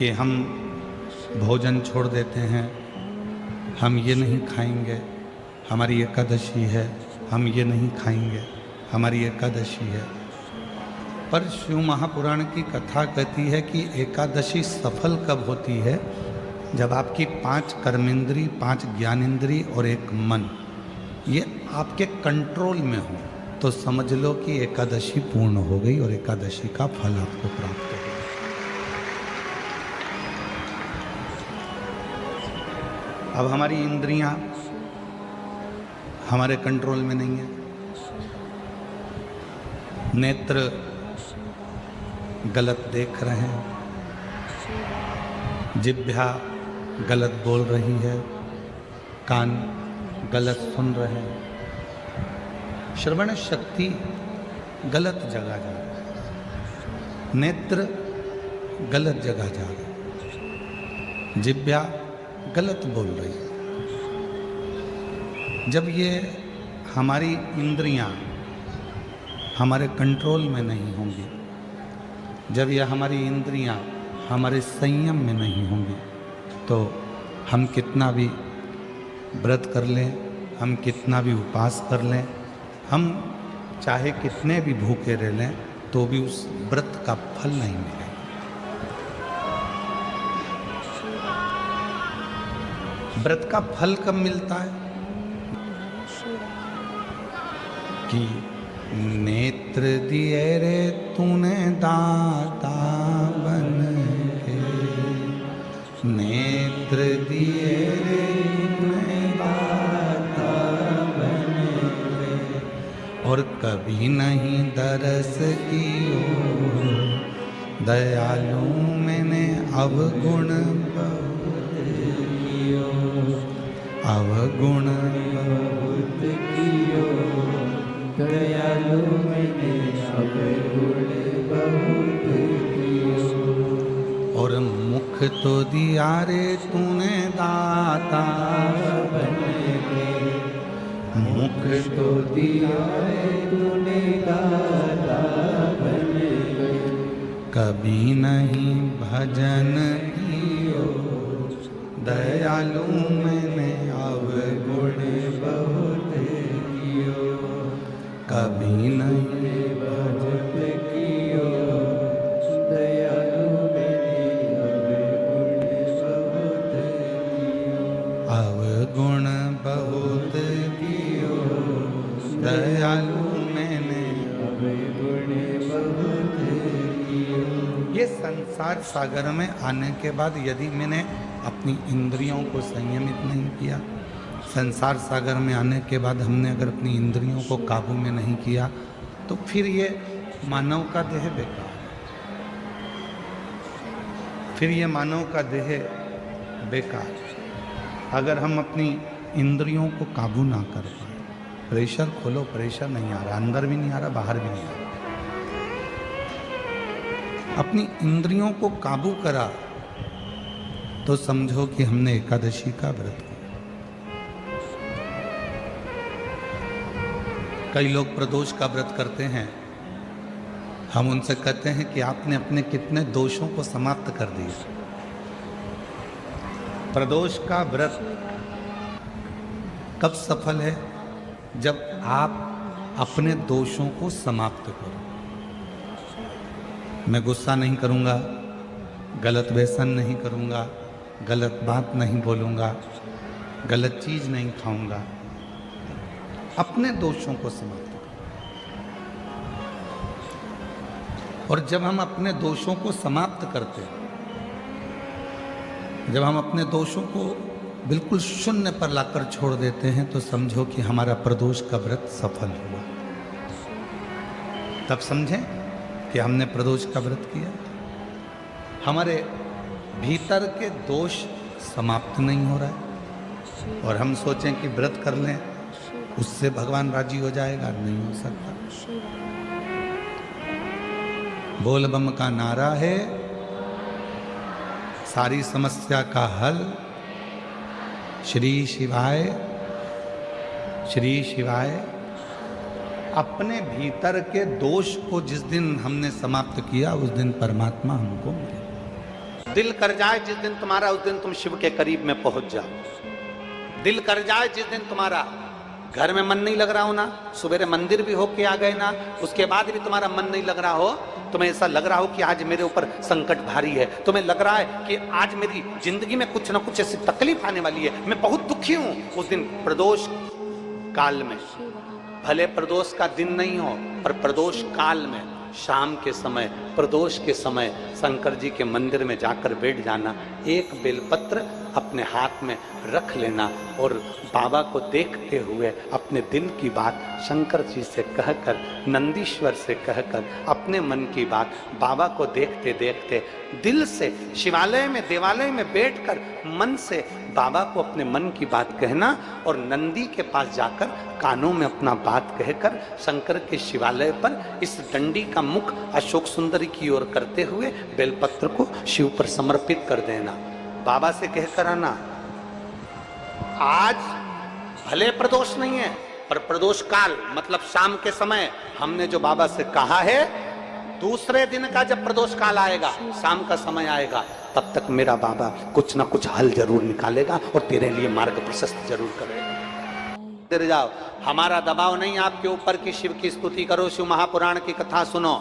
कि हम भोजन छोड़ देते हैं, हम ये नहीं खाएंगे, हमारी एकादशी है, हम ये नहीं खाएंगे, हमारी एकादशी है। पर शिव महापुराण की कथा कहती है कि एकादशी सफल कब होती है? जब आपकी 5 कर्मेंद्री, 5 ज्ञानेंद्री और 1 मन ये आपके कंट्रोल में हो, तो समझ लो कि एकादशी पूर्ण हो गई और एकादशी का फल आपको प्राप्त हो गया। अब हमारी इंद्रियां हमारे कंट्रोल में नहीं है। नेत्र गलत देख रहे हैं, जिह्वा गलत बोल रही है, कान गलत सुन रहे हैं, श्रवण शक्ति गलत जगह जा रही है, नेत्र गलत जगह जा रहे हैं, जिह्वा गलत बोल रही है। जब ये हमारी इंद्रियां हमारे कंट्रोल में नहीं होंगी, जब ये हमारी इंद्रियां हमारे संयम में नहीं होंगी, तो हम कितना भी व्रत कर लें, हम कितना भी उपवास कर लें, हम चाहे कितने भी भूखे रह लें, तो भी उस व्रत का फल नहीं मिलेगा। व्रत का फल कब मिलता है? कि नेत्र दिए रे तूने दाता बन के, नेत्र दिए रे तूने दाता बन के, और कभी नहीं दरस कियो, दयालु मैंने अवगुण बहुत कियो, अवगुण बहुत कियो, दयालु मैंने अवगुण बहुत कियो। और मुख तो दिया रे तूने दाता बन के, मुख तो दिया रे तूने दाता बन के, कभी नहीं भजन कियो, दयालु मैंने अवगुण बहुत कियो, कभी नहीं भजन कियो, दयालु मैंने अवगुण बहुत कियो, दयालु मैंने अवगुण बहुत कियो। ये संसार सागर में आने के बाद यदि मैंने अपनी इंद्रियों को संयमित नहीं किया, संसार सागर में आने के बाद हमने अगर अपनी इंद्रियों को काबू में नहीं किया, तो फिर ये मानव का देह बेकार है, फिर ये मानव का देह बेकार। अगर हम अपनी इंद्रियों को काबू ना कर पाए, प्रेशर खोलो, प्रेशर नहीं आ रहा, अंदर भी नहीं आ रहा, बाहर भी नहीं आ रहा, अपनी इंद्रियों को काबू करा, तो समझो कि हमने एकादशी का व्रत किया। कई लोग प्रदोष का व्रत करते हैं, हम उनसे कहते हैं कि आपने अपने कितने दोषों को समाप्त कर दिया। प्रदोष का व्रत कब सफल है? जब आप अपने दोषों को समाप्त करो। मैं गुस्सा नहीं करूंगा, गलत व्यसन नहीं करूंगा, गलत बात नहीं बोलूंगा, गलत चीज नहीं खाऊंगा, अपने दोषों को समाप्त करो। और जब हम अपने दोषों को समाप्त करते हैं, जब हम अपने दोषों को बिल्कुल शून्य पर लाकर छोड़ देते हैं, तो समझो कि हमारा प्रदोष का व्रत सफल हुआ। तब समझें कि हमने प्रदोष का व्रत किया। हमारे भीतर के दोष समाप्त नहीं हो रहा है, और हम सोचें कि व्रत कर लें, उससे भगवान राजी हो जाएगा, नहीं हो सकता। बोल बम का नारा है सारी समस्या का हल, श्री शिवाय, श्री शिवाय। अपने भीतर के दोष को जिस दिन हमने समाप्त किया, उस दिन परमात्मा हमको मिले। दिल कर जाए जिस दिन तुम्हारा, उस दिन तुम शिव के करीब में पहुंच जाओ। दिल कर जाए जिस दिन तुम्हारा घर में मन नहीं लग रहा हो ना, सवेरे मंदिर भी होके आ गए ना, उसके बाद भी तुम्हारा मन नहीं लग रहा हो, तुम्हें ऐसा लग रहा हो कि आज मेरे ऊपर संकट भारी है, तुम्हें लग रहा है कि आज मेरी जिंदगी में कुछ ना कुछ ऐसी तकलीफ आने वाली है, मैं बहुत दुखी हूं, उस दिन प्रदोष काल में, भले प्रदोष का दिन नहीं हो पर प्रदोष काल में, शाम के समय, प्रदोष के समय शंकर जी के मंदिर में जाकर बैठ जाना, एक बेलपत्र अपने हाथ में रख लेना और बाबा को देखते हुए अपने दिल की बात शंकर जी से कहकर, नंदीश्वर से कहकर, अपने मन की बात बाबा को देखते देखते दिल से शिवालय में, देवालय में बैठकर मन से बाबा को अपने मन की बात कहना और नंदी के पास जाकर कानों में अपना बात कहकर शंकर के शिवालय पर इस डंडी का मुख अशोक सुंदरी की ओर करते हुए बेलपत्र को शिव पर समर्पित कर देना। बाबा से कहकर आना, आज भले प्रदोष नहीं है पर प्रदोष काल मतलब शाम के समय हमने जो बाबा से कहा है, दूसरे दिन का जब प्रदोष काल आएगा, शाम का समय आएगा, तब तक मेरा बाबा कुछ ना कुछ हल जरूर निकालेगा और तेरे लिए मार्ग प्रशस्त जरूर करेगा। तेरे जाओ, हमारा दबाव नहीं आपके ऊपर कि शिव की स्तुति करो, शिव महापुराण की कथा सुनो,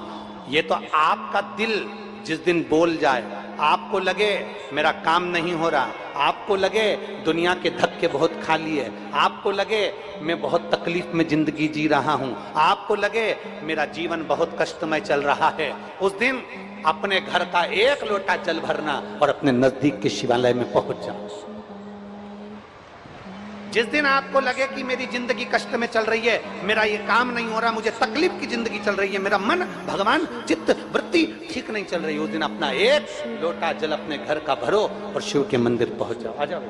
ये तो आपका दिल जिस दिन बोल जाए, आपको लगे मेरा काम नहीं हो रहा, आपको लगे दुनिया के धक्के बहुत खाली है, आपको लगे मैं बहुत तकलीफ में जिंदगी जी रहा हूं, आपको लगे मेरा जीवन बहुत कष्टमय चल रहा है, उस दिन अपने घर का एक लोटा जल भरना और अपने नजदीक के शिवालय में पहुंच जाओ। जिस दिन आपको लगे कि मेरी जिंदगी कष्ट में चल रही है, मेरा ये काम नहीं हो रहा, मुझे तकलीफ की जिंदगी चल रही है, मेरा मन, भगवान, चित्त, वृत्ति ठीक नहीं चल रही, उस दिन अपना एक लोटा जल अपने घर का भरो और शिव के मंदिर पहुंच जाओ। आ जाओ।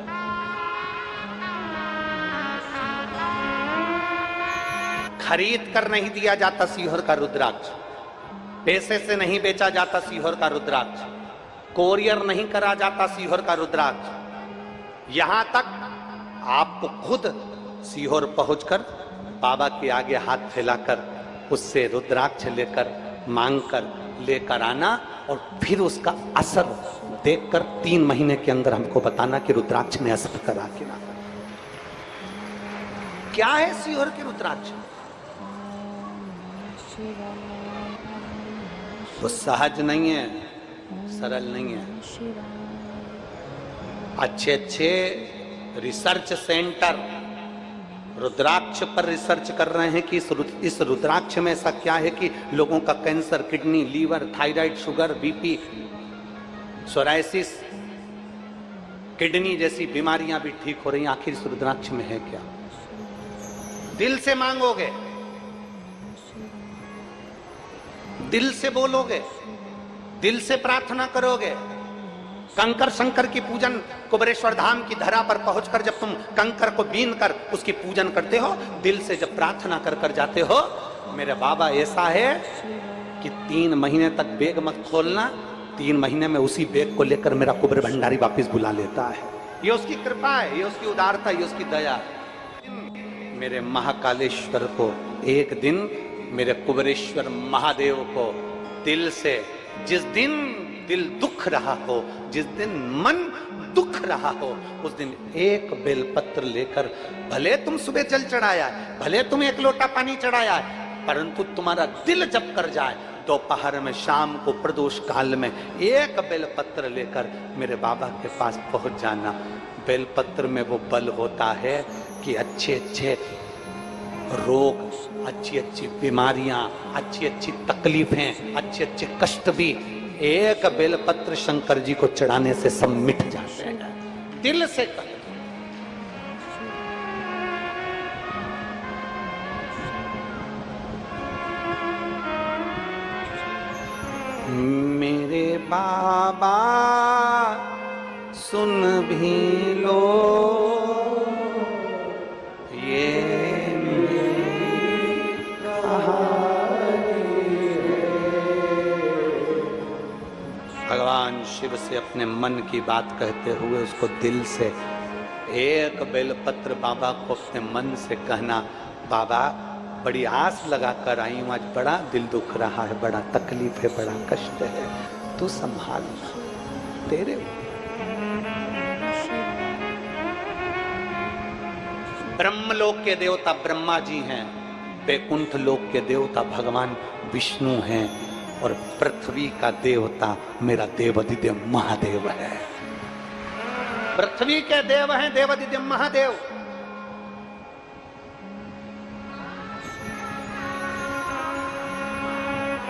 खरीद कर नहीं दिया जाता सीहोर का रुद्राक्ष, पैसे से नहीं बेचा जाता सीहोर का रुद्राक्ष, कोरियर नहीं करा जाता सीहोर का रुद्राक्ष, यहां तक आपको खुद सीहोर पहुंचकर बाबा के आगे हाथ फैलाकर उससे रुद्राक्ष लेकर मांगकर लेकर आना और फिर उसका असर देखकर 3 महीने के अंदर हमको बताना कि रुद्राक्ष में असर करा कि ना। क्या है सीहोर के रुद्राक्ष? वो सहज नहीं है, सरल नहीं है। अच्छे अच्छे रिसर्च सेंटर रुद्राक्ष पर रिसर्च कर रहे हैं कि इस रुद्राक्ष में ऐसा क्या है कि लोगों का cancer, kidney, liver, thyroid, sugar, BP, psoriasis, kidney जैसी बीमारियां भी ठीक हो रही हैं। आखिर इस रुद्राक्ष में है क्या? दिल से मांगोगे, दिल से बोलोगे, दिल से प्रार्थना करोगे। कंकर शंकर की पूजन कुबेरेश्वर धाम की धरा पर पहुंचकर जब तुम कंकर को बीन कर उसकी पूजन करते हो, दिल से जब प्रार्थना कर कर जाते हो, मेरे बाबा ऐसा है कि 3 महीने तक बैग मत खोलना, 3 महीने में उसी बैग को लेकर मेरा कुबेर भंडारी वापिस बुला लेता है। ये उसकी कृपा है, ये उसकी उदारता, ये उसकी दया। मेरे महाकालेश्वर को एक दिन, मेरे कुबेरेश्वर महादेव को दिल से, जिस दिन दिल दुख रहा हो, जिस दिन मन दुख रहा हो, उस दिन एक बेलपत्र लेकर, भले तुम सुबह जल चढ़ाया है, भले तुम 1 लोटा पानी चढ़ाया है, परंतु तुम्हारा दिल जब कर जाए, दोपहर में, शाम को, प्रदोष काल में एक बेलपत्र लेकर मेरे बाबा के पास पहुंच जाना। बेलपत्र में वो बल होता है कि अच्छे अच्छे रोग, अच्छी अच्छी बीमारियां, अच्छी अच्छी तकलीफें, अच्छे अच्छे कष्ट भी एक बेलपत्र शंकर जी को चढ़ाने से सब मिट जाते हैं। दिल से कर। मेरे बाबा सुन भी लो ये भगवान शिव से अपने मन की बात कहते हुए उसको दिल से एक बेलपत्र बाबा को अपने मन से कहना, बाबा बड़ी आस लगा कर आई हूँ, आज बड़ा दिल दुख रहा है, बड़ा तकलीफ है, बड़ा कष्ट है, तू संभालना। तेरे हुए। ब्रह्मलोक के देवता ब्रह्मा जी हैं, वैकुंठ लोक के देवता भगवान विष्णु हैं, और पृथ्वी का देवता मेरा देवादिदेव महादेव है। पृथ्वी के देव हैं देवादिदेव महादेव।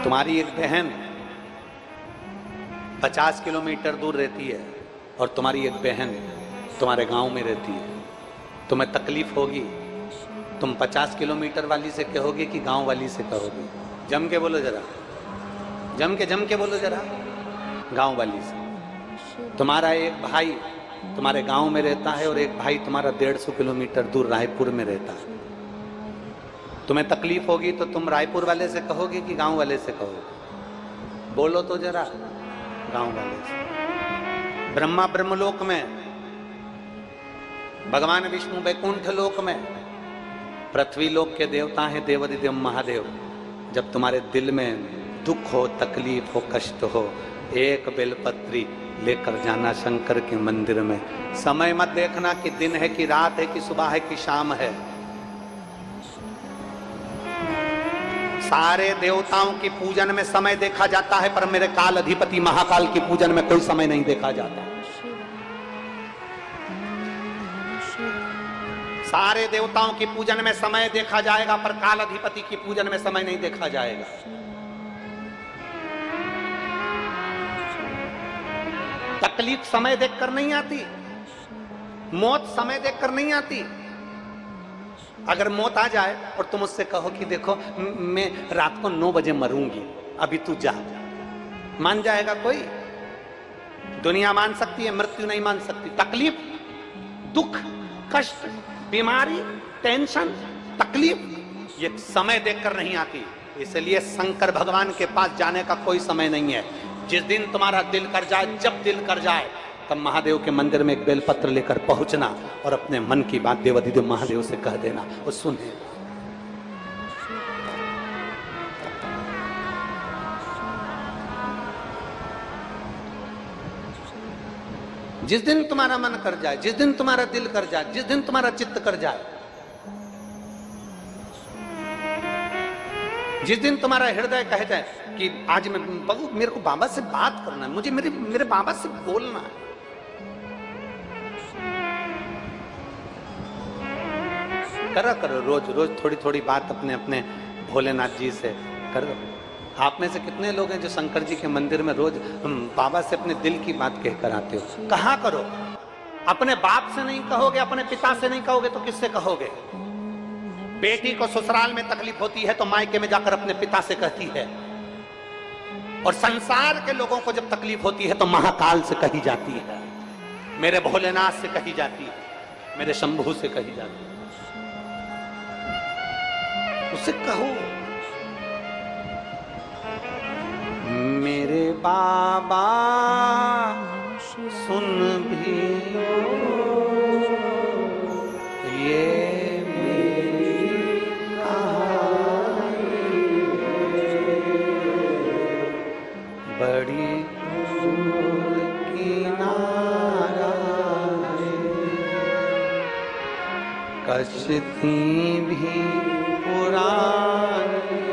तुम्हारी एक बहन 50 किलोमीटर दूर रहती है और तुम्हारी एक बहन तुम्हारे गांव में रहती है, तुम्हें तकलीफ होगी, तुम 50 किलोमीटर वाली से कहोगे कि गांव वाली से कहोगे? जम के बोलो जरा, जम के बोलो जरा, गांव वाली से। तुम्हारा एक भाई तुम्हारे गांव में रहता है और एक भाई तुम्हारा 150 किलोमीटर दूर रायपुर में रहता है। तुम्हें तकलीफ होगी तो तुम रायपुर वाले से कहोगे कि गांव वाले से कहोगे? बोलो तो जरा, गांव वाले से। ब्रह्मा ब्रह्मलोक में, भगवान विष्णु वैकुंठ लोक में, पृथ्वी लोक के देवता हैं देवादिदेव महादेव। जब तुम्हारे दिल में दुख हो, तकलीफ हो, कष्ट हो, एक बेलपत्री लेकर जाना शंकर के मंदिर में। समय मत देखना कि दिन है कि रात है कि सुबह है कि शाम है। सारे देवताओं की पूजन में समय देखा जाता है, पर मेरे काल अधिपति महाकाल की पूजन में कोई समय नहीं देखा जाता। सारे देवताओं की पूजन में समय देखा जाएगा, पर काल अधिपति की पूजन में समय नहीं देखा जाएगा। तकलीफ समय देखकर नहीं आती, मौत समय देखकर नहीं आती। अगर मौत आ जाए और तुम उससे कहो कि देखो मैं रात को 9 बजे मरूंगी, अभी तू जा, मान जाएगा कोई? दुनिया मान सकती है, मृत्यु नहीं मान सकती। तकलीफ, दुख, कष्ट, बीमारी, टेंशन, तकलीफ ये समय देखकर नहीं आती। इसलिए शंकर भगवान के पास जाने का कोई समय नहीं है। जिस दिन तुम्हारा दिल कर जाए, जब दिल कर जाए, तब महादेव के मंदिर में एक बेलपत्र लेकर पहुंचना और अपने मन की बात देवादिदेव महादेव से कह देना, वो सुने। जिस दिन तुम्हारा मन कर जाए, जिस दिन तुम्हारा दिल कर जाए, जिस दिन तुम्हारा चित्त कर जाए, जिस दिन तुम्हारा हृदय कहता है कि आज मैं बहू, मेरे को बाबा से बात करना है, मुझे मेरे बाबा से बोलना है, करा करो। रोज रोज थोड़ी थोड़ी बात अपने अपने भोलेनाथ जी से करो। आप में से कितने लोग हैं जो शंकर जी के मंदिर में रोज बाबा से अपने दिल की बात कहकर आते हो? कहा करो। अपने बाप से नहीं कहोगे, अपने पिता से नहीं कहोगे तो किससे कहोगे? बेटी को ससुराल में तकलीफ होती है तो मायके में जाकर अपने पिता से कहती है, और संसार के लोगों को जब तकलीफ होती है तो महाकाल से कही जाती है, मेरे भोलेनाथ से कही जाती है, मेरे शंभू से कही जाती है। उसे कहो, मेरे बाबा सुन भी ये मेरी कहानी बड़ी दूर किनारा है, कश्ती भी पुरानी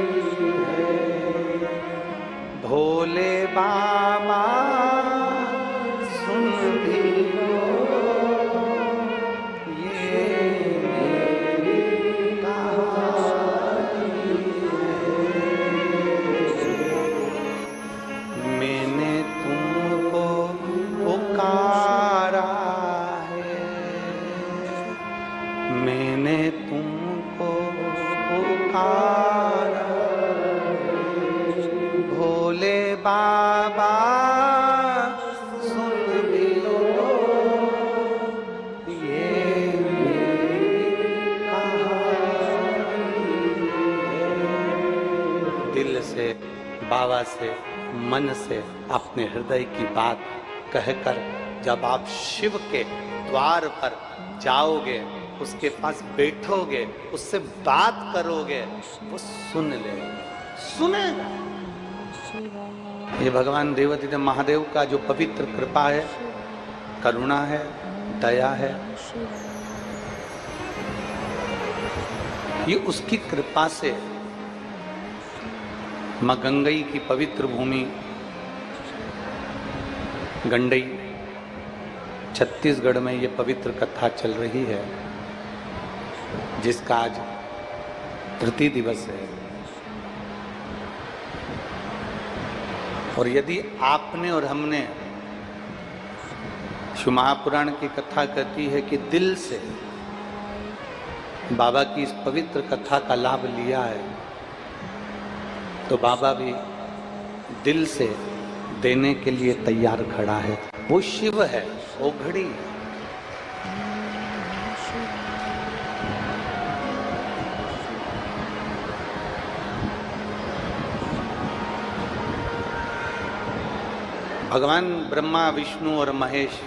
है, भोले बाबा सुन भी लो ये मेरी कहानी है। मैंने तुमको पुकारा है, मैंने तुमको पुकारा, भोले बाबा सुन भी लो ये मेरी कहानी है। दिल से, बाबा से, मन से अपने हृदय की बात कहकर जब आप शिव के द्वार पर जाओगे, उसके पास बैठोगे, उससे बात करोगे, वो सुन ले, सुनेगा। ये भगवान देवाधिदेव महादेव का जो पवित्र कृपा है, करुणा है, दया है, ये उसकी कृपा से मां गंगई की पवित्र भूमि गंडई छत्तीसगढ़ में ये पवित्र कथा चल रही है, जिसका आज तृतीय दिवस है। और यदि आपने और हमने शिव महापुराण की कथा कहती है कि दिल से बाबा की इस पवित्र कथा का लाभ लिया है, तो बाबा भी दिल से देने के लिए तैयार खड़ा है। वो शिव है, वो घड़ी है। भगवान ब्रह्मा, विष्णु और महेश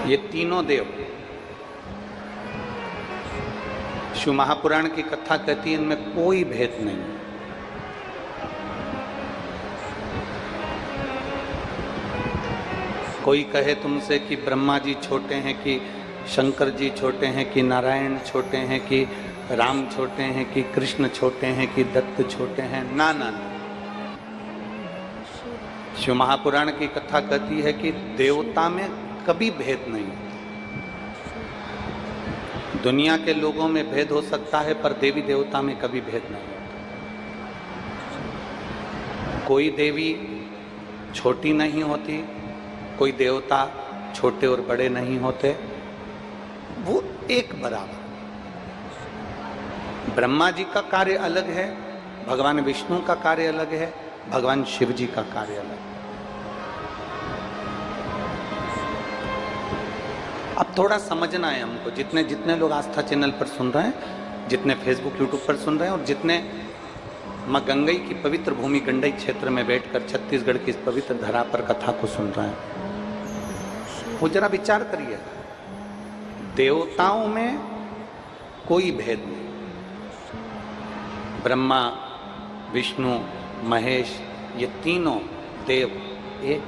ये तीनों देव शिव महापुराण की कथा कहती है, इनमें कोई भेद नहीं। कोई कहे तुमसे कि ब्रह्मा जी छोटे हैं, कि शंकर जी छोटे हैं, कि नारायण छोटे हैं, कि राम छोटे हैं, कि कृष्ण छोटे हैं, कि दत्त छोटे हैं, ना ना ना। शिव महापुराण की कथा कहती है कि देवता में कभी भेद नहीं। दुनिया के लोगों में भेद हो सकता है, पर देवी देवता में कभी भेद नहीं होता। कोई देवी छोटी नहीं होती, कोई देवता छोटे और बड़े नहीं होते, वो एक बराबर। ब्रह्मा जी का कार्य अलग है, भगवान विष्णु का कार्य अलग है, भगवान शिव जी का कार्य अलग है। अब थोड़ा समझना है हमको, जितने जितने लोग आस्था चैनल पर सुन रहे हैं, जितने फेसबुक यूट्यूब पर सुन रहे हैं, और जितने मां गंगई की पवित्र भूमि गंडई क्षेत्र में बैठकर छत्तीसगढ़ की इस पवित्र धरा पर कथा को सुन रहे हैं, वो जरा विचार करिए। देवताओं में कोई भेद नहीं। ब्रह्मा, विष्णु, महेश, ये तीनों देव एक,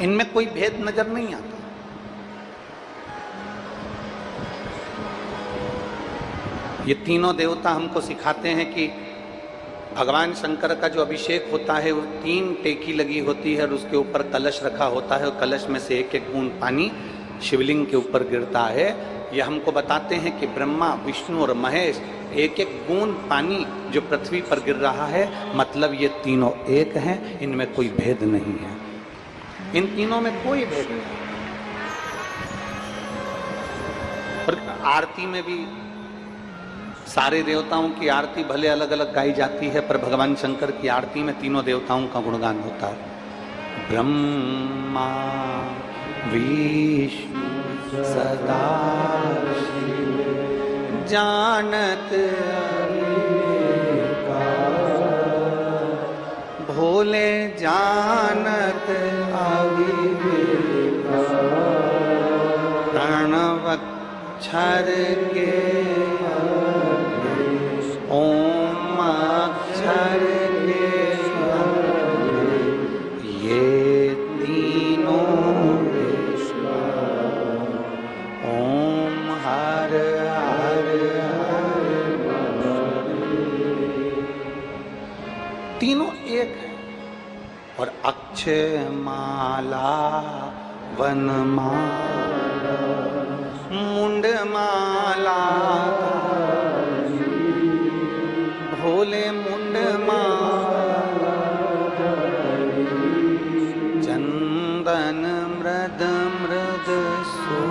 इनमें कोई भेद नजर नहीं आता। ये तीनों देवता हमको सिखाते हैं कि भगवान शंकर का जो अभिषेक होता है, वो 3 टेकी लगी होती है और उसके ऊपर कलश रखा होता है, और कलश में से एक एक बूंद पानी शिवलिंग के ऊपर गिरता है। यह हमको बताते हैं कि ब्रह्मा, विष्णु और महेश एक एक बूंद पानी जो पृथ्वी पर गिर रहा है, मतलब ये तीनों एक हैं, इनमें कोई भेद नहीं है। इन तीनों में कोई भेद नहीं। और आरती में भी सारे देवताओं की आरती भले अलग अलग गाई जाती है, पर भगवान शंकर की आरती में तीनों देवताओं का गुणगान होता है। ब्रह्मा विष्णु सदा शिव जानत भोले जानत प्रणवक्षर के ओम अक्षर के ये तीनों ओम हर हर हर तीनों एक है। और अक्षय माला वनमाला मुंड माला भोले मुंड माला चंदन मृद मृद सो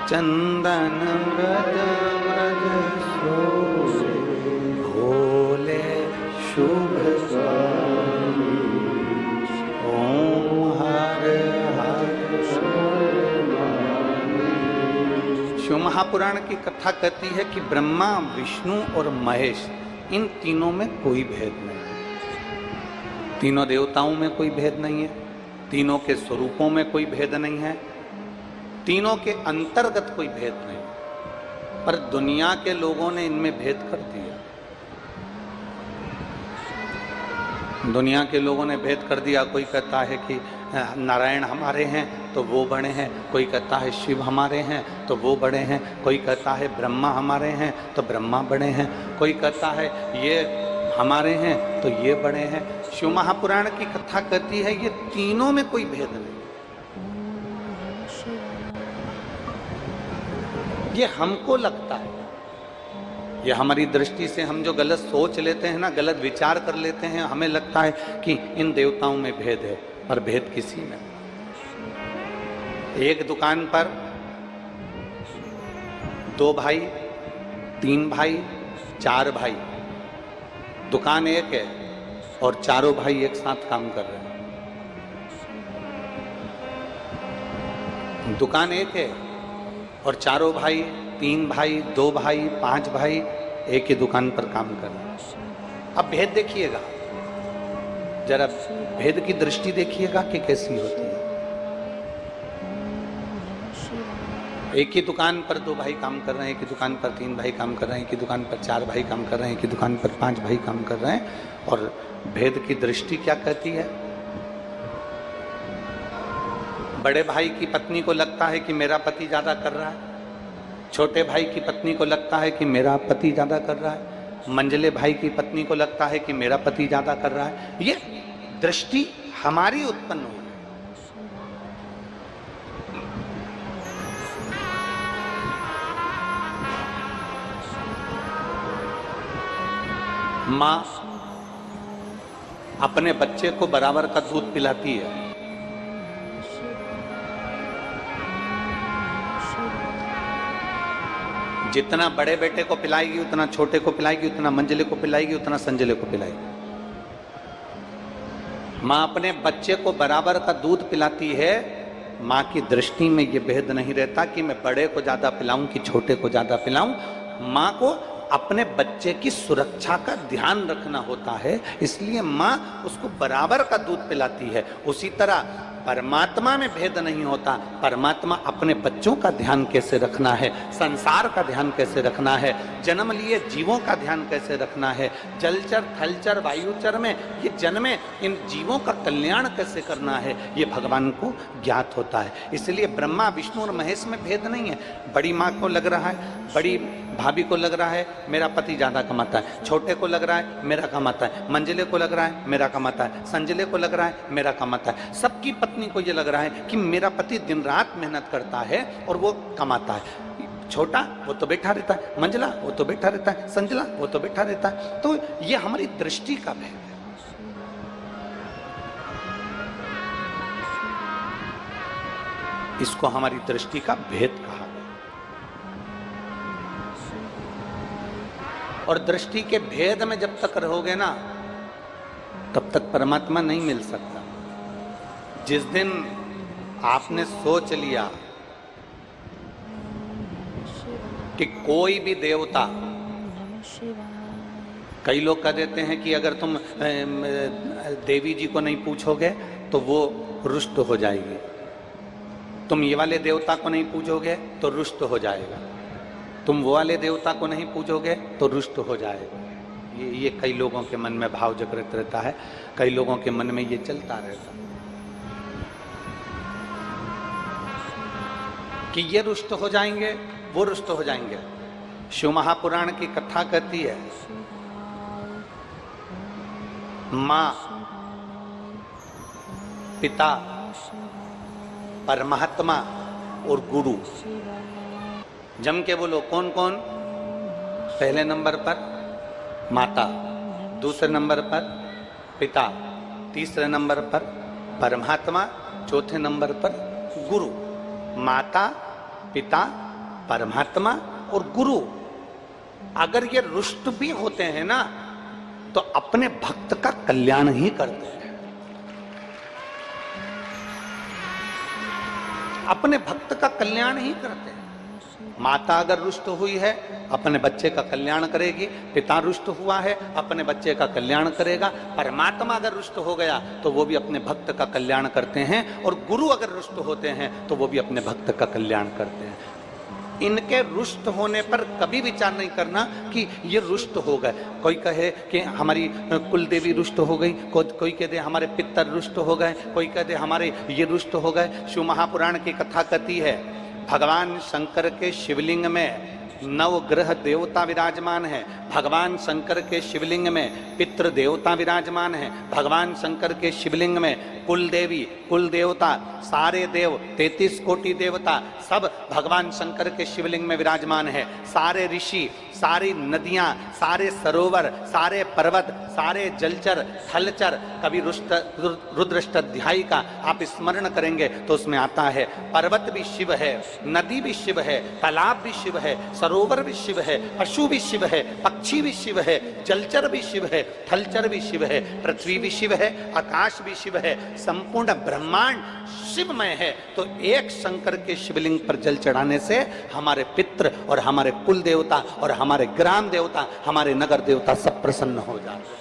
चंदन मृद मृद सो भोले शुभ ओम हर हर। शिव महापुराण की कथा कहती है कि ब्रह्मा, विष्णु और महेश, इन तीनों में कोई भेद नहीं है। तीनों देवताओं में कोई भेद नहीं है, तीनों के स्वरूपों में कोई भेद नहीं है, तीनों के अंतर्गत कोई भेद नहीं। पर दुनिया के लोगों ने इनमें भेद कर दिया। दुनिया के लोगों ने भेद कर दिया। कोई कहता है कि नारायण हमारे हैं तो वो बड़े हैं, कोई कहता है शिव हमारे हैं तो वो बड़े हैं, कोई कहता है ब्रह्मा हमारे हैं तो ब्रह्मा बड़े हैं, कोई कहता है ये हमारे हैं तो ये बड़े हैं। शिव महापुराण की कथा कहती है ये तीनों में कोई भेद नहीं। ये हमको लगता है, ये हमारी दृष्टि से हम जो गलत सोच लेते हैं ना, गलत विचार कर लेते हैं, हमें लगता है कि इन देवताओं में भेद है, पर भेद किसी में। एक दुकान पर 2 भाई, 3 भाई, 4 भाई, दुकान एक है और चारों भाई एक साथ काम कर रहे हैं। दुकान एक है और चारों भाई, 3 भाई, 2 भाई, 5 भाई एक ही दुकान पर काम कर रहे हैं। अब भेद देखिएगा, जरा भेद की दृष्टि देखिएगा कि कैसी होती है। एक ही दुकान पर 2 भाई काम कर रहे हैं, एक ही दुकान पर 3 भाई काम कर रहे हैं, एक ही दुकान पर 4 भाई काम कर रहे हैं, एक ही दुकान पर 5 भाई काम कर रहे हैं। और भेद की दृष्टि क्या कहती है? बड़े भाई की पत्नी को लगता है कि मेरा पति ज्यादा कर रहा है, छोटे भाई की पत्नी को लगता है कि मेरा पति ज्यादा कर रहा है, मंझले भाई की पत्नी को लगता है कि मेरा पति ज्यादा कर रहा है। ये दृष्टि हमारी उत्पन्न हुई। मां अपने बच्चे को बराबर का दूध पिलाती है। जितना बड़े बेटे को पिलाएगी उतना छोटे को पिलाएगी, उतना मंझले को पिलाएगी, उतना संजले को पिलाएगी। मां अपने बच्चे को बराबर का दूध पिलाती है। मां की दृष्टि में यह भेद नहीं रहता कि मैं बड़े को ज्यादा पिलाऊं कि छोटे को ज्यादा पिलाऊं। मां को अपने बच्चे की सुरक्षा का ध्यान रखना होता है, इसलिए मां उसको बराबर का दूध पिलाती है। उसी तरह परमात्मा में भेद नहीं होता। परमात्मा अपने बच्चों का ध्यान कैसे रखना है, संसार का ध्यान कैसे रखना है, जन्म लिए जीवों का ध्यान कैसे रखना है, जलचर थलचर वायुचर में ये जन्मे इन जीवों का कल्याण कैसे करना है, ये भगवान को ज्ञात होता है। इसलिए ब्रह्मा विष्णु और महेश में भेद नहीं है। बड़ी माँ को लग रहा है, बड़ी भाभी को लग रहा है मेरा पति ज्यादा कमाता है, छोटे को लग रहा है मेरा कमाता है, मंझले को लग रहा है मेरा कमाता है, संजले को लग रहा है मेरा कमाता है। सबकी पत्नी को यह लग रहा है कि मेरा पति दिन रात मेहनत करता है और वो कमाता है। छोटा वो तो बैठा रहता है, मंझला वो तो बैठा रहता है, संजला वो तो बैठा रहता है। तो ये हमारी दृष्टि का भेद है। इसको हमारी दृष्टि का भेद कहा। और दृष्टि के भेद में जब तक रहोगे ना, तब तक परमात्मा नहीं मिल सकता। जिस दिन आपने सोच लिया कि कोई भी देवता, कई लोग कह देते हैं कि अगर तुम देवी जी को नहीं पूछोगे तो वो रुष्ट हो जाएगी, तुम ये वाले देवता को नहीं पूछोगे तो रुष्ट हो जाएगा, तुम वो वाले देवता को नहीं पूछोगे तो रुष्ट हो जाएगा। ये कई लोगों के मन में भाव जागृत रहता है, कई लोगों के मन में ये चलता रहता है कि ये रुष्ट हो जाएंगे, वो रुष्ट हो जाएंगे। शिव महापुराण की कथा कहती है मां, पिता, परमात्मा और गुरु। जम के बोलो कौन कौन? पहले नंबर पर माता, दूसरे नंबर पर पिता, तीसरे नंबर पर परमात्मा, चौथे नंबर पर गुरु। माता, पिता, परमात्मा और गुरु अगर ये रुष्ट भी होते हैं ना तो अपने भक्त का कल्याण ही करते हैं। अपने भक्त का कल्याण ही करते हैं। माता अगर रुष्ट हुई है अपने बच्चे का कल्याण करेगी, पिता रुष्ट हुआ है अपने बच्चे का कल्याण करेगा, परमात्मा अगर रुष्ट हो गया तो वो भी अपने भक्त का कल्याण करते हैं, और गुरु अगर रुष्ट होते हैं तो वो भी अपने भक्त का कल्याण करते हैं। इनके रुष्ट होने पर कभी विचार नहीं करना कि ये रुष्ट हो गए। कोई कहे कि हमारी कुल देवी रुष्ट हो गई, कोई कह दे हमारे पितर रुष्ट हो गए, कोई कह दे हमारे ये रुष्ट हो गए। शिव महापुराण की कथा कहती है भगवान शंकर के शिवलिंग में नवग्रह देवता विराजमान है, भगवान शंकर के शिवलिंग में पितृ देवता विराजमान है, भगवान शंकर के शिवलिंग में कुल देवी कुल देवता सारे देव 33 कोटि देवता सब भगवान शंकर के शिवलिंग में विराजमान है। सारे ऋषि, सारी नदियां, सारे सरोवर, सारे पर्वत, सारे जलचर थलचर। कभी रुद्राष्टाध्यायी का आप स्मरण करेंगे तो उसमें आता है पर्वत भी शिव है, नदी भी शिव है, तालाब भी शिव है, सरोवर भी शिव है, पशु भी शिव है, पक्षी भी शिव है, जलचर भी शिव है, थलचर भी शिव है, पृथ्वी भी शिव है, आकाश भी शिव है, संपूर्ण ब्रह्मांड शिवमय है। तो एक शंकर के शिवलिंग पर जल चढ़ाने से हमारे पितृ और हमारे कुल देवता और हमारे ग्राम देवता, हमारे नगर देवता सब प्रसन्न हो जाते हैं।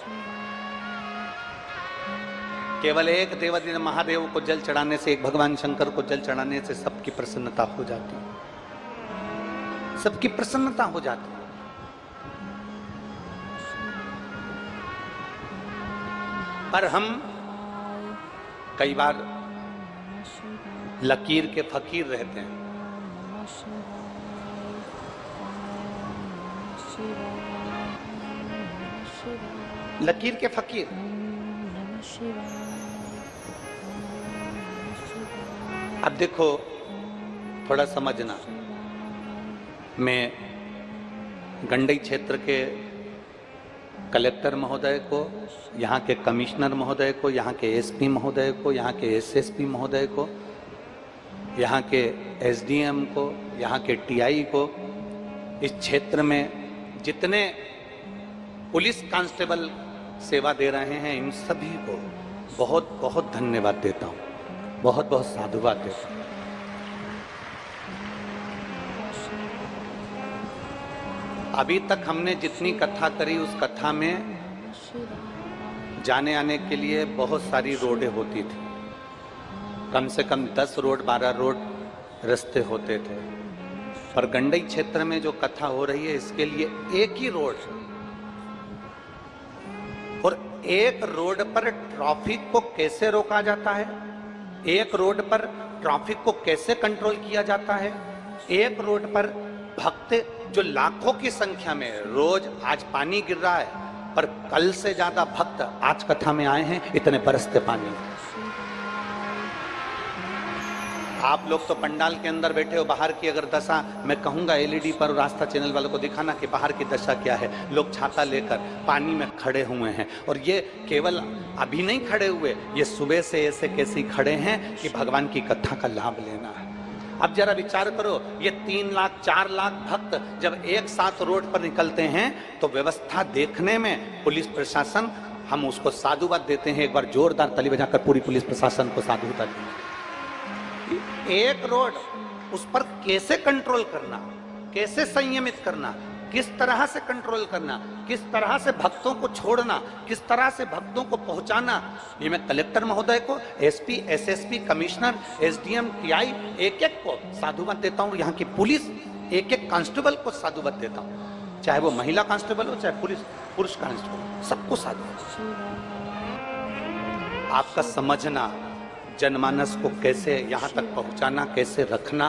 केवल एक देवादिदेव महादेव को जल चढ़ाने से, एक भगवान शंकर को जल चढ़ाने से सबकी प्रसन्नता हो जाती है, सबकी प्रसन्नता हो जाती है। पर हम कई बार लकीर के फकीर रहते हैं। लकीर के फकीर। अब देखो थोड़ा समझना, मैं गंडई क्षेत्र के कलेक्टर महोदय को, यहाँ के कमिश्नर महोदय को, यहाँ के एसपी महोदय को, यहाँ के एसएसपी महोदय को, यहाँ के एसडीएम को, यहाँ के टीआई को, इस क्षेत्र में जितने पुलिस कांस्टेबल सेवा दे रहे हैं इन सभी को बहुत बहुत धन्यवाद देता हूँ, बहुत बहुत साधुवाद देता हूँ। अभी तक हमने जितनी कथा करी उस कथा में जाने आने के लिए बहुत सारी रोडें होती थी, कम से कम 10 रोड 12 रोड रास्ते होते थे। पर गंडई क्षेत्र में जो कथा हो रही है इसके लिए एक ही रोड, और एक रोड पर ट्रैफिक को कैसे रोका जाता है, एक रोड पर ट्रैफिक को कैसे कंट्रोल किया जाता है, एक रोड पर भक्त जो लाखों की संख्या में, रोज आज पानी गिर रहा है पर कल से ज्यादा भक्त आज कथा में आए हैं, इतने बरसते पानी। आप लोग तो पंडाल के अंदर बैठे हो, बाहर की अगर दशा मैं कहूंगा एलईडी पर और आस्था चैनल वालों को दिखाना कि बाहर की दशा क्या है। लोग छाता लेकर पानी में खड़े हुए हैं, और ये केवल अभी नहीं खड़े हुए, ये सुबह से ऐसे कैसे खड़े हैं कि भगवान की कथा का लाभ लेना है। अब जरा विचार करो, ये 3 लाख 4 लाख भक्त जब एक साथ रोड पर निकलते हैं तो व्यवस्था देखने में पुलिस प्रशासन, हम उसको साधुवाद देते हैं। एक बार जोरदार ताली बजाकर पूरी पुलिस प्रशासन को साधुवाद दें। एक रोड, उस पर कैसे कंट्रोल करना, कैसे संयमित करना, किस तरह से कंट्रोल करना, किस तरह से भक्तों को छोड़ना, किस तरह से भक्तों को पहुंचाना, ये मैं कलेक्टर महोदय को, SP, SSP, commissioner, SDM, TI, एक एक को साधुवाद देता हूं। यहाँ की पुलिस एक एक कांस्टेबल को साधुवाद देता हूं, चाहे वो महिला कांस्टेबल हो चाहे पुरुष कांस्टेबल, सबको साधुवाद। आपका समझना, जनमानस को कैसे यहाँ तक पहुँचाना, कैसे रखना,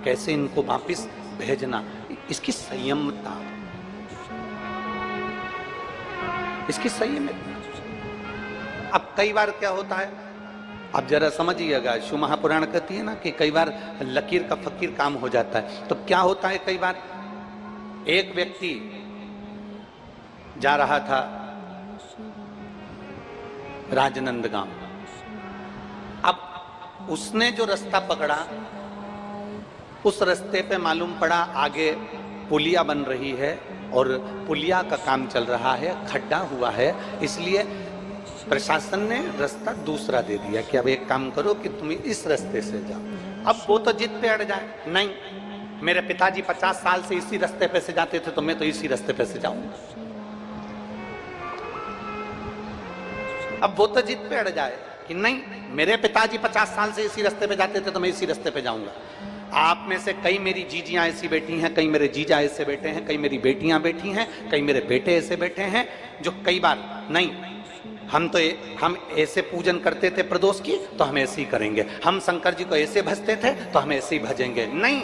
कैसे इनको वापिस भेजना, इसकी संयमता, इसकी संयमता। अब कई बार क्या होता है, अब जरा समझिएगा, शिव महापुराण कहती है ना कि कई बार लकीर का फकीर काम हो जाता है। तो क्या होता है, कई बार एक व्यक्ति जा रहा था राजनंदगांव, अब उसने जो रास्ता पकड़ा उस रास्ते पे मालूम पड़ा आगे पुलिया बन रही है और पुलिया का काम चल रहा है, खड्डा हुआ है, इसलिए प्रशासन ने रास्ता दूसरा दे दिया कि अब एक काम करो कि तुम इस रास्ते से जाओ। अब वो तो जिद पे अड़ जाए, नहीं मेरे पिताजी 50 साल से इसी रास्ते पे से जाते थे तो मैं तो इसी रास्ते पे से जाऊंगा। अब वो तो जिद पे अड़ जाए कि नहीं मेरे पिताजी 50 साल से इसी रास्ते पे जाते थे तो मैं इसी रास्ते पे जाऊंगा। आप में से कई मेरी जीजियां ऐसी बैठी हैं, कई मेरे जीजा ऐसे बैठे हैं, कई मेरी बेटियां बैठी हैं, कई मेरे बेटे ऐसे बैठे हैं जो कई बार नहीं, हम ऐसे पूजन करते थे प्रदोष की तो हम ऐसे ही करेंगे, हम शंकर जी को ऐसे भजते थे तो हम ऐसे ही भजेंगे। नहीं,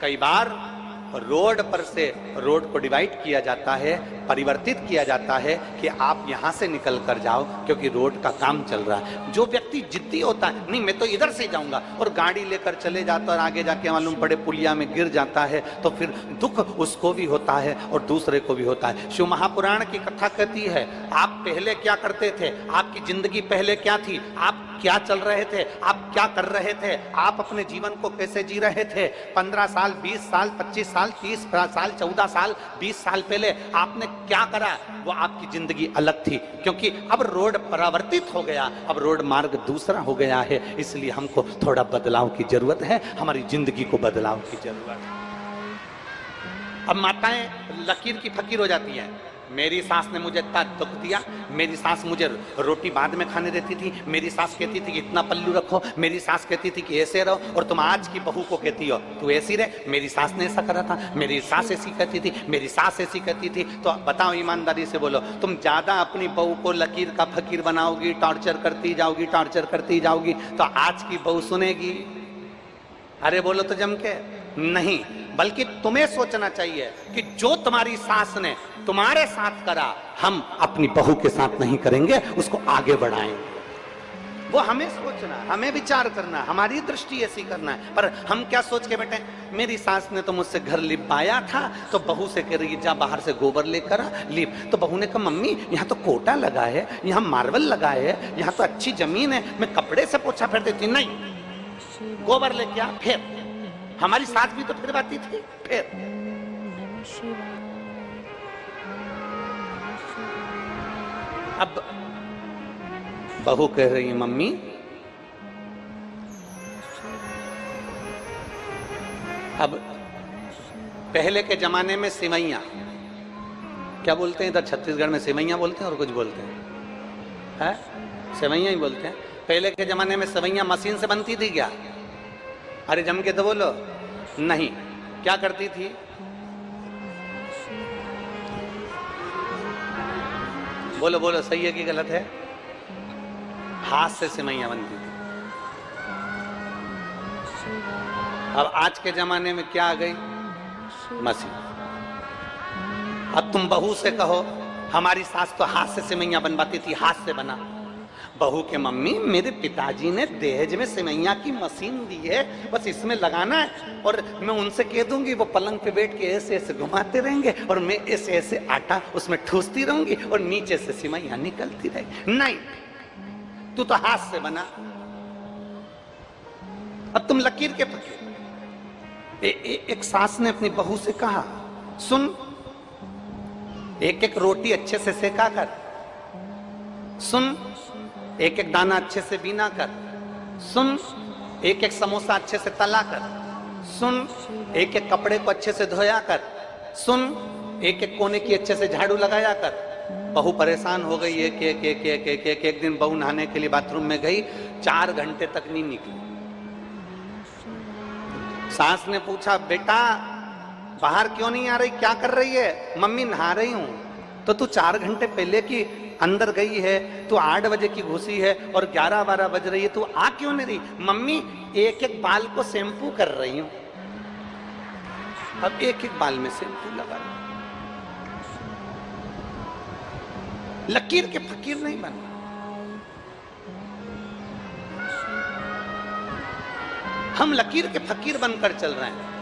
कई बार रोड पर से रोड को डिवाइड किया जाता है, परिवर्तित किया जाता है कि आप यहां से निकल कर जाओ क्योंकि रोड का काम चल रहा है। जो व्यक्ति जिद्दी होता है, नहीं मैं तो इधर से जाऊंगा, और गाड़ी लेकर चले जाता है और आगे जाके मालूम पड़े पुलिया में गिर जाता है, तो फिर दुख उसको भी होता है और दूसरे को भी होता है। शिव महापुराण की कथा कहती है, आप पहले क्या करते थे, आपकी जिंदगी पहले क्या थी, आप क्या चल रहे थे, आप क्या कर रहे थे, आप अपने जीवन को कैसे जी रहे थे। 15 साल, 20 साल, 25 साल, 30 साल, 14 साल, 20 साल पहले आपने क्या करा, वो आपकी जिंदगी अलग थी। क्योंकि अब रोड परावर्तित हो गया, अब रोड मार्ग दूसरा हो गया है, इसलिए हमको थोड़ा बदलाव की जरूरत है, हमारी जिंदगी को बदलाव की जरूरत है। अब माताएं लकीर की फकीर हो जाती हैं, मेरी सास ने मुझे इतना दुख दिया, मेरी सास मुझे रोटी बाद में खाने देती थी, मेरी सास कहती थी कि इतना पल्लू रखो, मेरी सास कहती थी कि ऐसे रहो, और तुम आज की बहू को कहती हो तू ऐसी रहे, मेरी सास ने ऐसा करा था, मेरी सास ऐसी कहती थी, मेरी सास ऐसी कहती थी। तो बताओ ईमानदारी से बोलो, तुम ज्यादा अपनी बहू को लकीर का फकीर बनाओगी, टॉर्चर करती जाओगी, टॉर्चर करती जाओगी, तो आज की बहू सुनेगी? अरे बोलो तो जम के नहीं, बल्कि तुम्हें सोचना चाहिए कि जो तुम्हारी सास ने तुम्हारे साथ करा, हम अपनी बहू के साथ नहीं करेंगे, उसको आगे बढ़ाएंगे। वो हमें सोचना, हमें विचार करना, हमारी दृष्टि ऐसी करना है। पर हम क्या सोच के बैठे, मेरी सास ने तो मुझसे घर लिपाया था, तो बहू से कह रही जा बाहर से गोबर लेकर आ, लिप। तो बहू ने कहा मम्मी यहाँ तो कोटा लगा है, यहाँ मार्बल लगा है, यहाँ तो अच्छी जमीन है, मैं कपड़े से पोछा फेरती थी। नहीं, गोबर लेके आ। फिर हमारी सास भी तो फिर बाती थी। फिर अब बहू कह रही है मम्मी अब पहले के जमाने में सिवैया, क्या बोलते हैं इधर छत्तीसगढ़ में, सिवैया बोलते हैं और कुछ बोलते हैं, सिवैया ही बोलते हैं। पहले के जमाने में सिवैया मशीन से बनती थी क्या? अरे जम के तो बोलो। नहीं, क्या करती थी? बोलो बोलो, सही है कि गलत है? हाथ से सिवैया बनती थी। अब आज के जमाने में क्या आ गई? मशीन। अब तुम बहू से कहो हमारी सास तो हाथ से सिवैया बनवाती थी, हाथ से बना। बहू के मम्मी मेरे पिताजी ने दहेज में सिवैया की मशीन दी है, बस इसमें लगाना है, और मैं उनसे कह दूंगी वो पलंग पे बैठ के ऐसे ऐसे घुमाते रहेंगे और मैं ऐसे ऐसे आटा उसमें ठूसती रहूंगी और नीचे से सिवैया निकलती रहेगी। नहीं, तू तो हाथ से बना। अब तुम लकीर के फकीर। एक सास ने अपनी बहू से कहा सुन, एक एक रोटी अच्छे से सेका कर, सुन एक एक दाना अच्छे से बीना कर, सुन एक एक समोसा अच्छे से तला कर, सुन एक एक कपड़े को अच्छे से धोया कर, सुन एक एक कोने की अच्छे से झाड़ू लगाया कर। बहू परेशान हो गई। एक दिन बहू नहाने के लिए बाथरूम में गई, 4 घंटे तक नहीं निकली। सास ने पूछा बेटा बाहर क्यों नहीं आ रही, क्या कर रही है? मम्मी नहा रही हूं। तो तू 4 घंटे पहले की अंदर गई है, तू 8 बजे की घुसी है और 11-12 बज रही है, तू आ क्यों नहीं रही? मम्मी एक एक बाल को शैम्पू कर रही हूं। अब एक एक बाल में शैम्पू लगा रही। लकीर के फकीर नहीं बनना। हम लकीर के फकीर बनकर चल रहे हैं।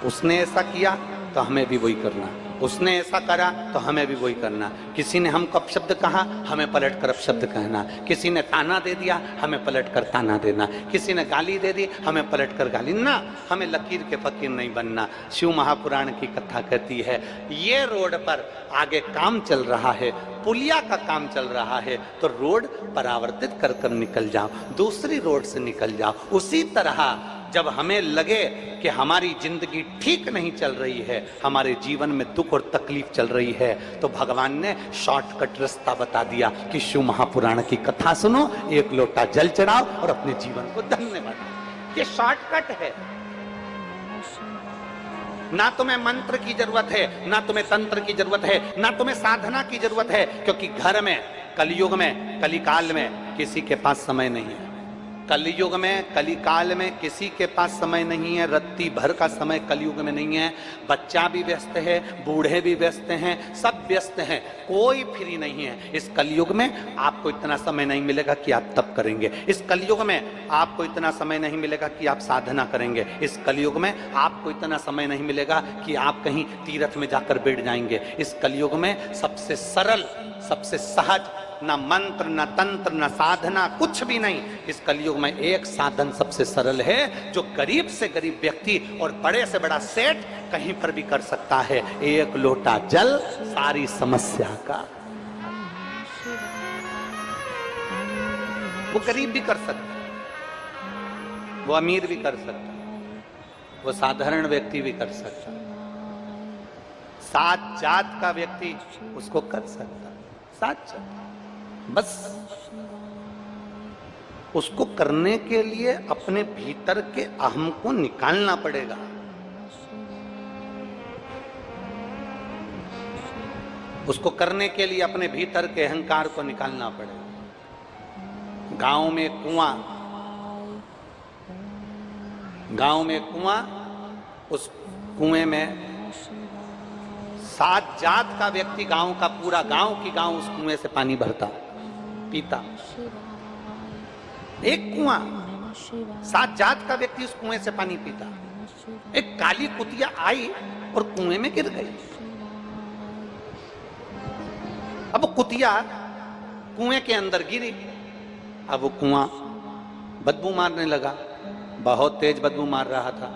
उसने ऐसा किया तो हमें भी वही करना, उसने ऐसा करा तो हमें भी वही करना। किसी ने हमको अपशब्द कहा, हमें पलट कर अपशब्द कहना। किसी ने ताना दे दिया, हमें पलट कर ताना देना। किसी ने गाली दे दी, हमें पलट कर गाली ना। हमें लकीर के फकीर नहीं बनना। शिव महापुराण की कथा कहती है ये रोड पर आगे काम चल रहा है, पुलिया का काम चल रहा है, तो रोड परावर्तित कर कर निकल जाओ, दूसरी रोड से निकल जाओ। उसी तरह जब हमें लगे कि हमारी जिंदगी ठीक नहीं चल रही है, हमारे जीवन में दुख और तकलीफ चल रही है, तो भगवान ने शॉर्टकट रास्ता बता दिया कि शिव महापुराण की कथा सुनो, 1 लोटा जल चढ़ाओ और अपने जीवन को धन्य बनाओ। ये शॉर्टकट है। ना तुम्हें मंत्र की जरूरत है, ना तुम्हें तंत्र की जरूरत है, ना तुम्हें साधना की जरूरत है, क्योंकि घर में, कलयुग में, कलिकाल में किसी के पास समय नहीं है। कलयुग में, कलिकाल में किसी के पास समय नहीं है। रत्ती भर का समय कलयुग में नहीं है। बच्चा भी व्यस्त है, बूढ़े भी व्यस्त हैं, सब व्यस्त हैं, कोई फ्री नहीं है। इस कलयुग में आपको इतना समय नहीं मिलेगा कि आप तप करेंगे। इस कलयुग में आपको इतना समय नहीं मिलेगा कि आप साधना करेंगे। इस कलयुग में आपको इतना समय नहीं मिलेगा कि आप कहीं तीर्थ में जाकर बैठ जाएंगे। इस कलयुग में सबसे सरल, सबसे सहज, ना मंत्र, ना तंत्र, ना साधना, कुछ भी नहीं। इस कलयुग में एक साधन सबसे सरल है, जो गरीब से गरीब व्यक्ति और बड़े से बड़ा सेठ कहीं पर भी कर सकता है। एक लोटा जल सारी समस्या का। वो गरीब भी कर सकता है, वो अमीर भी कर सकता है, वो साधारण व्यक्ति भी कर सकता है, सात जात का व्यक्ति उसको कर सकता है। सात जात, बस उसको करने के लिए अपने भीतर के अहम को निकालना पड़ेगा। उसको करने के लिए अपने भीतर के अहंकार को निकालना पड़ेगा। गांव में कुआं, गांव में कुआं, उस कुएं में सात जात का व्यक्ति, गांव का पूरा गांव की गांव उस कुएं से पानी भरता, पीता। एक कुआं, सात जात का व्यक्ति उस कुएं से पानी पीता। एक काली कुतिया आई और कुएं में गिर गई। अब वो कुतिया कुएं के अंदर गिरी। अब वो कुआं बदबू मारने लगा, बहुत तेज बदबू मार रहा था।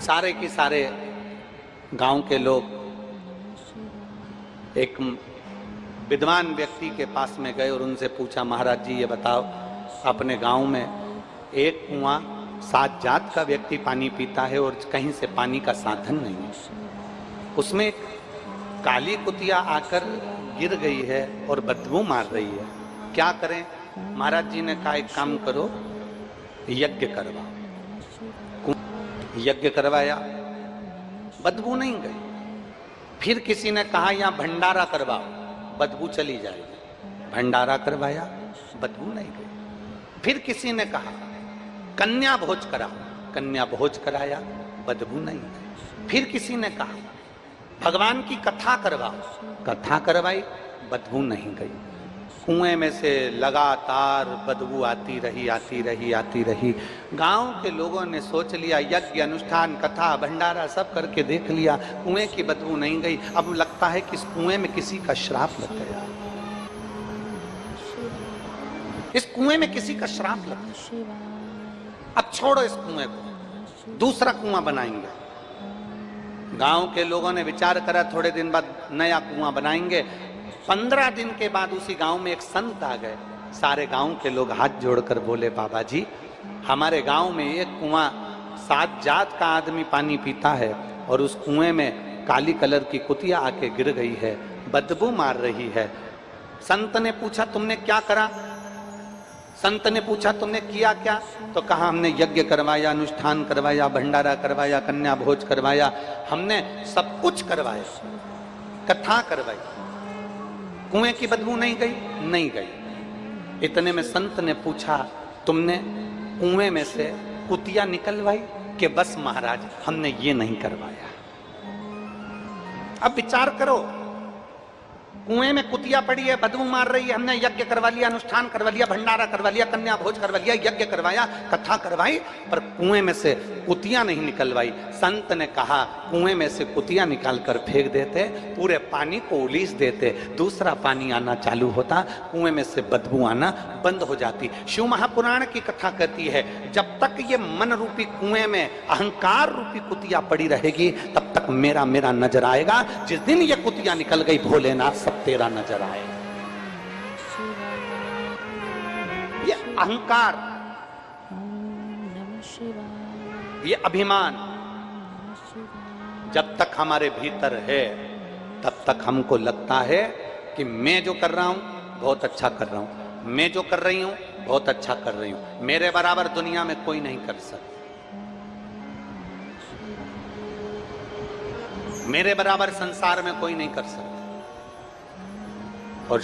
सारे के सारे गांव के लोग एक विद्वान व्यक्ति के पास में गए और उनसे पूछा, महाराज जी ये बताओ, अपने गांव में एक कुआं सात जात का व्यक्ति पानी पीता है और कहीं से पानी का साधन नहीं है, उसमें एक काली कुतिया आकर गिर गई है और बदबू मार रही है, क्या करें? महाराज जी ने कहा, एक काम करो, यज्ञ करवाओ। यज्ञ करवाया, बदबू नहीं गई। फिर किसी ने कहा, यहाँ भंडारा करवाओ, बदबू चली जाएगी। भंडारा करवाया, बदबू नहीं गई। फिर किसी ने कहा, कन्या भोज कराओ, कन्या भोज कराया, बदबू नहीं गई। फिर किसी ने कहा, भगवान की कथा करवाओ, कथा करवाई, बदबू नहीं गई। कुएं में से लगातार बदबू आती रही, आती रही, आती रही। गांव के लोगों ने सोच लिया, यज्ञ, अनुष्ठान, कथा, भंडारा सब करके देख लिया, कुएं की बदबू नहीं गई। अब लगता है कि इस कुएं में किसी का श्राप लग गया, इस कुएं में किसी का श्राप लग गया। अब छोड़ो इस कुएं को, दूसरा कुआं बनाएंगे। गांव के लोगों ने विचार करा, थोड़े दिन बाद नया कुआं बनाएंगे। 15 दिन के बाद उसी गांव में एक संत आ गए। सारे गांव के लोग हाथ जोड़कर बोले, बाबा जी, हमारे गांव में एक कुआं सात जात का आदमी पानी पीता है और उस कुएं में काली कलर की कुतिया आके गिर गई है, बदबू मार रही है। संत ने पूछा, तुमने क्या करा? संत ने पूछा, तुमने किया क्या? तो कहा, हमने यज्ञ करवाया, अनुष्ठान करवाया, भंडारा करवाया, कन्या भोज करवाया, हमने सब कुछ करवाया, कथा करवाई, कुएं की बदबू नहीं गई, नहीं गई। इतने में संत ने पूछा, तुमने कुएं में से कुतिया निकलवाई? कि बस महाराज, हमने ये नहीं करवाया। अब विचार करो, कुएं में कुतिया पड़ी है, बदबू मार रही है, हमने यज्ञ करवा लिया, अनुष्ठान करवा लिया, भंडारा करवा लिया, कन्या भोज करवा लिया, यज्ञ करवाया, कथा करवाई, पर कुएं में से कुतिया नहीं निकलवाई। संत ने कहा, कुएं में से कुतिया निकाल कर फेंक देते, पूरे पानी को उलीस देते, दूसरा पानी आना चालू होता, कुएं में से बदबू आना बंद हो जाती। शिव महापुराण की कथा कहती है, जब तक ये मन रूपी कुएं में अहंकार रूपी कुतिया पड़ी रहेगी, तब तक मेरा मेरा नजर आएगा। जिस दिन ये कुतिया निकल गई, भोलेनाथ सब तेरा नजर आएगा। ये अहंकार, ये अभिमान जब तक हमारे भीतर है, तब तक हमको लगता है कि मैं जो कर रहा हूं बहुत अच्छा कर रहा हूं, मैं जो कर रही हूं बहुत अच्छा कर रही हूं, मेरे बराबर दुनिया में कोई नहीं कर सकता। मेरे बराबर संसार में कोई नहीं कर सकता। और